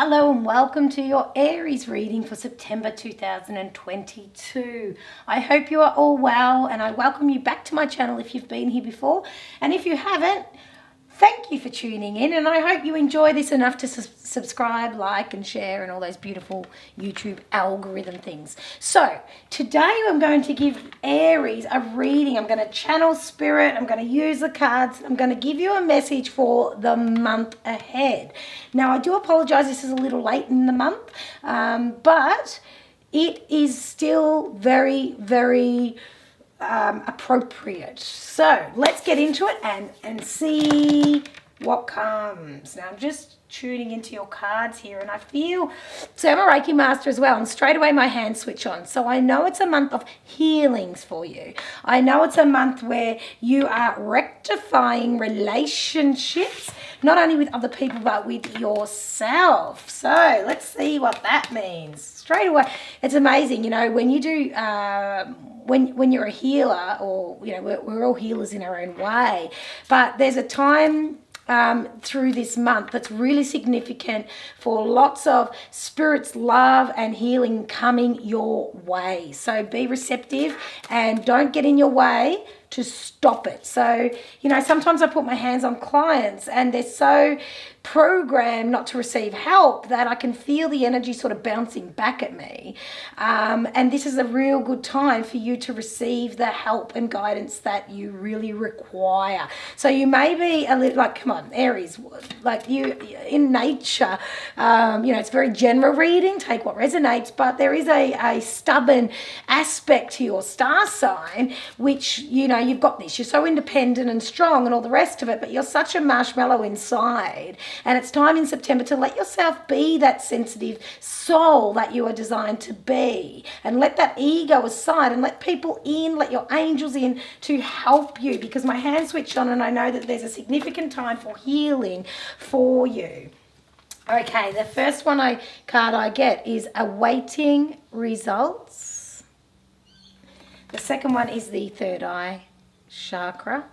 Hello and welcome to your Aries reading for September 2022. I hope you are all well and I welcome you back to my channel if you've been here before. And if you haven't, thank you for tuning in and I hope you enjoy this enough to subscribe, like and share and all those beautiful YouTube algorithm things. So today I'm going to give Aries a reading. I'm going to channel spirit, I'm going to use the cards, I'm going to give you a message for the month ahead. Now I do apologize, this is a little late in the month, but it is still very, very appropriate. So let's get into it and see what comes. Now I'm just tuning into your cards here and I feel, so I'm a Reiki master as well, and straight away my hands switch on. So I know it's a month of healings for you. I know it's a month where you are rectifying relationships, not only with other people but with yourself. So let's see what that means. Straight away, it's amazing, you know, when you do when you're a healer, or you know, we're all healers in our own way, but there's a time through this month that's really significant for lots of spirit's love and healing coming your way. So be receptive and don't get in your way to stop it. So, you know, sometimes I put my hands on clients and they're so programmed not to receive help that I can feel the energy sort of bouncing back at me. And this is a real good time for you to receive the help and guidance that you really require. So you may be a little like, come on, Aries, like you in nature, you know, it's very general reading, take what resonates, but there is a stubborn aspect to your star sign, which, you know, you've got this, you're so independent and strong and all the rest of it, but you're such a marshmallow inside. And it's time in September to let yourself be that sensitive soul that you are designed to be, and let that ego aside and let people in, let your angels in to help you, because my hands switch on and I know that there's a significant time for healing for you. Okay, the first card I get is awaiting results. The second one is the third eye chakra.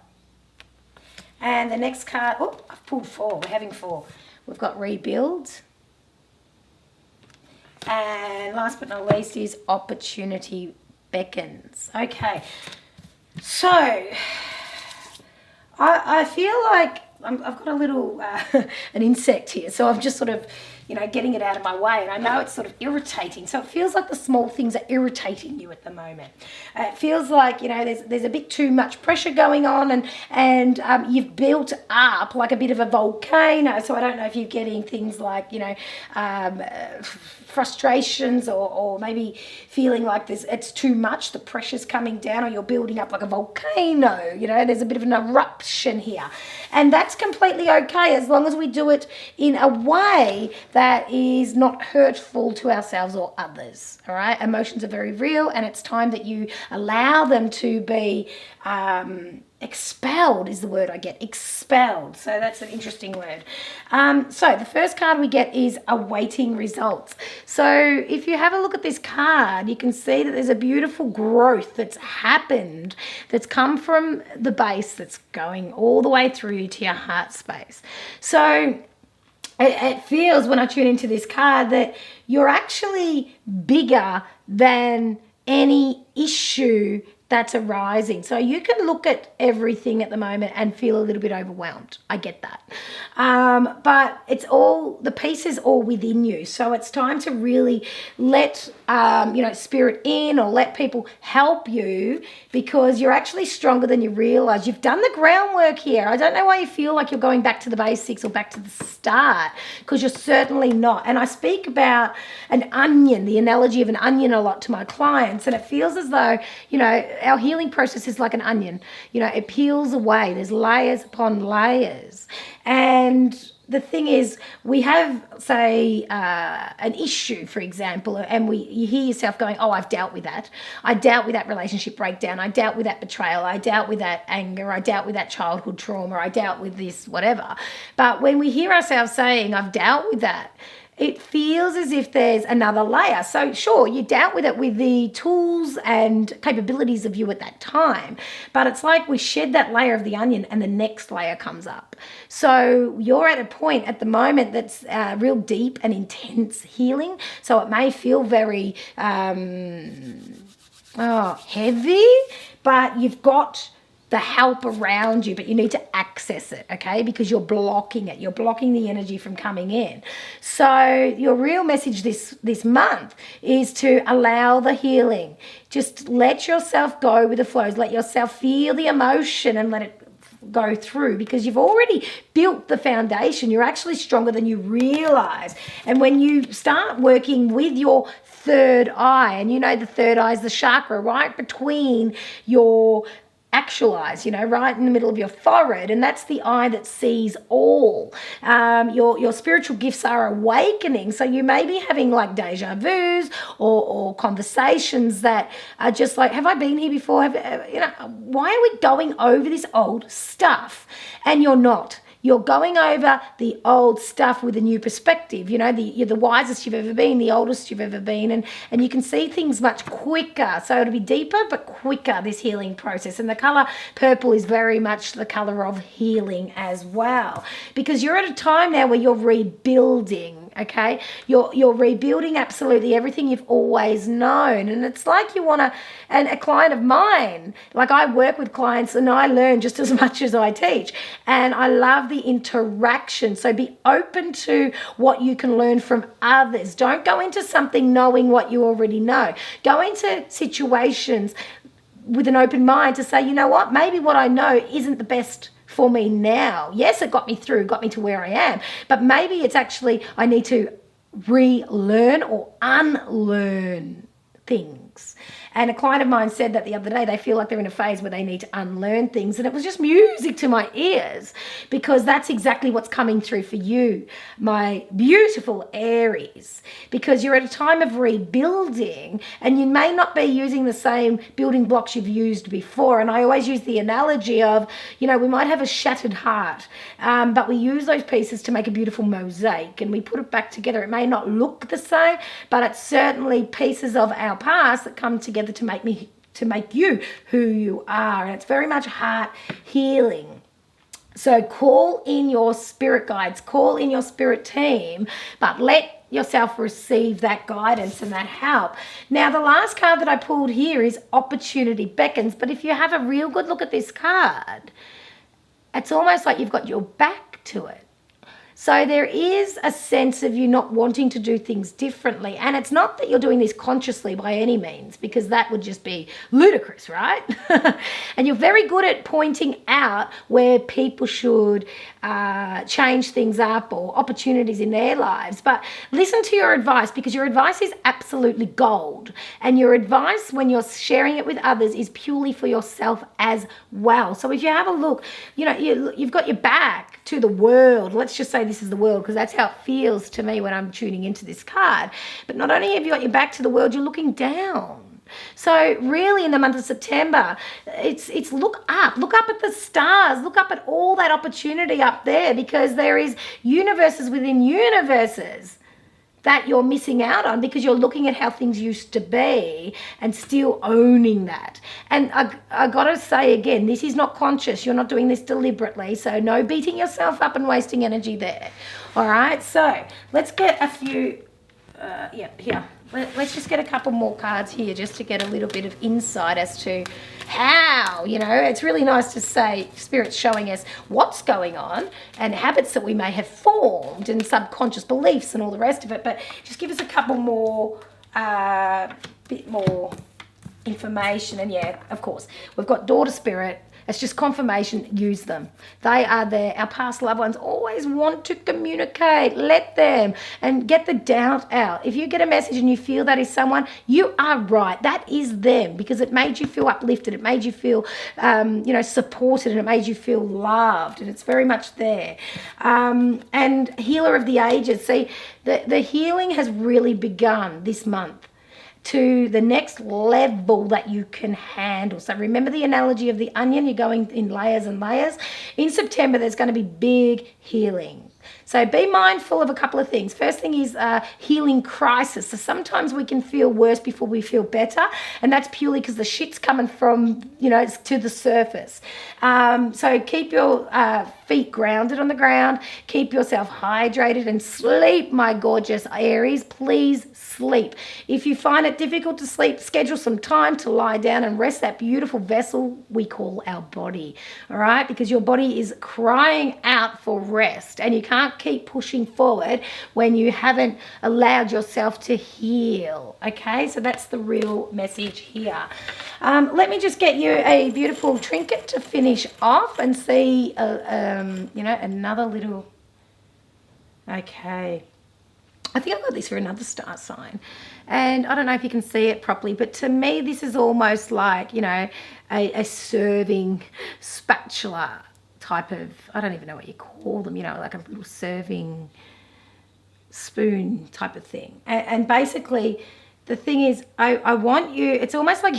And the next card, oh, I've pulled four. We're having four. We've got rebuild. And last but not least is opportunity beckons. Okay. So I feel like I've got a little, an insect here. So I'm just sort of, you know, getting it out of my way. And I know it's sort of irritating. So it feels like the small things are irritating you at the moment. It feels like, you know, there's a bit too much pressure going on, and you've built up like a bit of a volcano. So I don't know if you're getting things like, you know, frustrations or maybe feeling like it's too much, the pressure's coming down, or you're building up like a volcano, you know, there's a bit of an eruption here. And that's completely okay as long as we do it in a way that is not hurtful to ourselves or others, all right? Emotions are very real, and it's time that you allow them to be expelled is the word I get, expelled. So that's an interesting word. So the first card we get is awaiting results. So if you have a look at this card, you can see that there's a beautiful growth that's happened, that's come from the base, that's going all the way through to your heart space. So it feels, when I tune into this card, that you're actually bigger than any issue that's arising. So you can look at everything at the moment and feel a little bit overwhelmed. I get that. But it's all, the piece is all within you. So it's time to really let, you know, spirit in, or let people help you, because you're actually stronger than you realize. You've done the groundwork here. I don't know why you feel like you're going back to the basics or back to the start, because you're certainly not. And I speak about an onion, the analogy of an onion, a lot to my clients. And it feels as though, you know, our healing process is like an onion. You know, it peels away. There's layers upon layers. And the thing is, we have, say, an issue, for example, and you hear yourself going, oh, I've dealt with that. I dealt with that relationship breakdown. I dealt with that betrayal. I dealt with that anger. I dealt with that childhood trauma. I dealt with this, whatever. But when we hear ourselves saying, I've dealt with that, it feels as if there's another layer. So sure, you dealt with it with the tools and capabilities of you at that time, but it's like we shed that layer of the onion and the next layer comes up. So you're at a point at the moment that's real deep and intense healing. So it may feel very heavy, but you've got the help around you, but you need to access it, okay? Because you're blocking it. You're blocking the energy from coming in. So your real message this month is to allow the healing. Just let yourself go with the flows. Let yourself feel the emotion and let it go through, because you've already built the foundation. You're actually stronger than you realize. And when you start working with your third eye, and you know the third eye is the chakra right between your actual eyes, right in the middle of your forehead, and that's the eye that sees all. Your spiritual gifts are awakening, so you may be having like deja vus or conversations that are just like, have I been here before? Why are we going over this old stuff? And you're not. You're going over the old stuff with a new perspective. You're the wisest you've ever been, the oldest you've ever been, and you can see things much quicker. So it'll be deeper but quicker, this healing process. And the colour purple is very much the colour of healing as well, because you're at a time now where you're rebuilding, okay? You're rebuilding absolutely everything you've always known. And it's like you want to, and a client of mine, like I work with clients and I learn just as much as I teach. And I love the interaction. So be open to what you can learn from others. Don't go into something knowing what you already know. Go into situations with an open mind to say, you know what, maybe what I know isn't the best for me now. Yes, it got me to where I am, but maybe it's actually I need to relearn or unlearn things. And a client of mine said that the other day, they feel like they're in a phase where they need to unlearn things. And it was just music to my ears, because that's exactly what's coming through for you, my beautiful Aries, because you're at a time of rebuilding and you may not be using the same building blocks you've used before. And I always use the analogy of, we might have a shattered heart, but we use those pieces to make a beautiful mosaic and we put it back together. It may not look the same, but it's certainly pieces of our past that come together to make you who you are. And it's very much heart healing. So call in your spirit guides, call in your spirit team, but let yourself receive that guidance and that help. Now, the last card that I pulled here is Opportunity Beckons. But if you have a real good look at this card, it's almost like you've got your back to it. So there is a sense of you not wanting to do things differently. And it's not that you're doing this consciously by any means, because that would just be ludicrous, right? And you're very good at pointing out where people should change things up or opportunities in their lives. But listen to your advice, because your advice is absolutely gold. And your advice, when you're sharing it with others, is purely for yourself as well. So if you have a look, you've got your back to the world. Let's just say this is the world, because that's how it feels to me when I'm tuning into this card. But not only have you got your back to the world, you're looking down. So really in the month of September, it's look up at the stars, look up at all that opportunity up there, because there is universes within universes that you're missing out on, because you're looking at how things used to be and still owning that. And I gotta say again, this is not conscious. You're not doing this deliberately. So no beating yourself up and wasting energy there. All right, so let's get a few, here. Let's just get a couple more cards here just to get a little bit of insight as to how, it's really nice to say Spirit's showing us what's going on and habits that we may have formed and subconscious beliefs and all the rest of it. But just give us a couple more, bit more information. And yeah, of course, we've got Daughter Spirit. It's just confirmation. Use them. They are there. Our past loved ones always want to communicate. Let them, and get the doubt out. If you get a message and you feel that is someone, you are right. That is them, because it made you feel uplifted. It made you feel, supported, and it made you feel loved. And it's very much there. And Healer of the Ages. See, the healing has really begun this month to the next level that you can handle. So remember the analogy of the onion, you're going in layers and layers. In September, there's going to be big healing. So be mindful of a couple of things. First thing is healing crisis. So sometimes we can feel worse before we feel better, and that's purely because the shit's coming from, it's to the surface. So keep your feet grounded on the ground, keep yourself hydrated, and sleep, my gorgeous Aries. Please sleep. If you find it difficult to sleep, schedule some time to lie down and rest that beautiful vessel we call our body, all right? Because your body is crying out for rest, and you can't keep pushing forward when you haven't allowed yourself to heal, okay? So that's the real message here. Let me just get you a beautiful trinket to finish off and see, another little, okay. I think I've got this for another star sign, and I don't know if you can see it properly, but to me this is almost like, a serving spatula type of, I don't even know what you call them, like a little serving spoon type of thing. And basically the thing is, I want you, it's almost like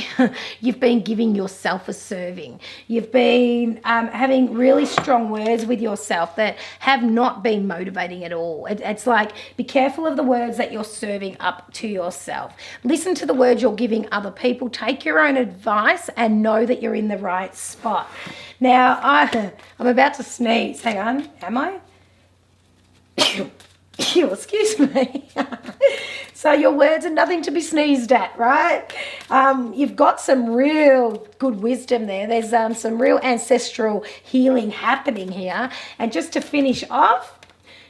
you've been giving yourself a serving. You've been having really strong words with yourself that have not been motivating at all. It's like, be careful of the words that you're serving up to yourself. Listen to the words you're giving other people. Take your own advice and know that you're in the right spot. Now, I'm about to sneeze. Hang on, am I? Excuse me. So your words are nothing to be sneezed at, right? You've got some real good wisdom there. There's some real ancestral healing happening here. And just to finish off,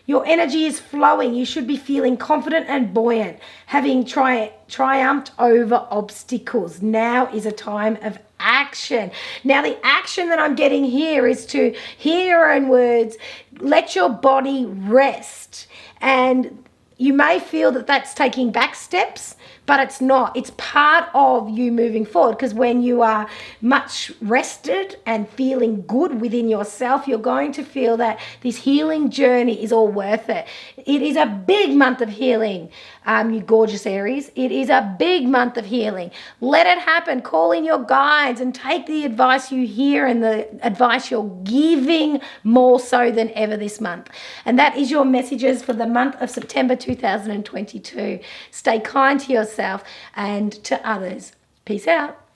your energy is flowing. You should be feeling confident and buoyant, having triumphed over obstacles. Now is a time of action. Now, the action that I'm getting here is to hear your own words, let your body rest. And you may feel that that's taking back steps, but it's not. It's part of you moving forward, because when you are much rested and feeling good within yourself, you're going to feel that this healing journey is all worth it. It is a big month of healing, you gorgeous Aries. It is a big month of healing. Let it happen. Call in your guides and take the advice you hear and the advice you're giving more so than ever this month. And that is your messages for the month of September 2022. Stay kind to yourself and to others. Peace out.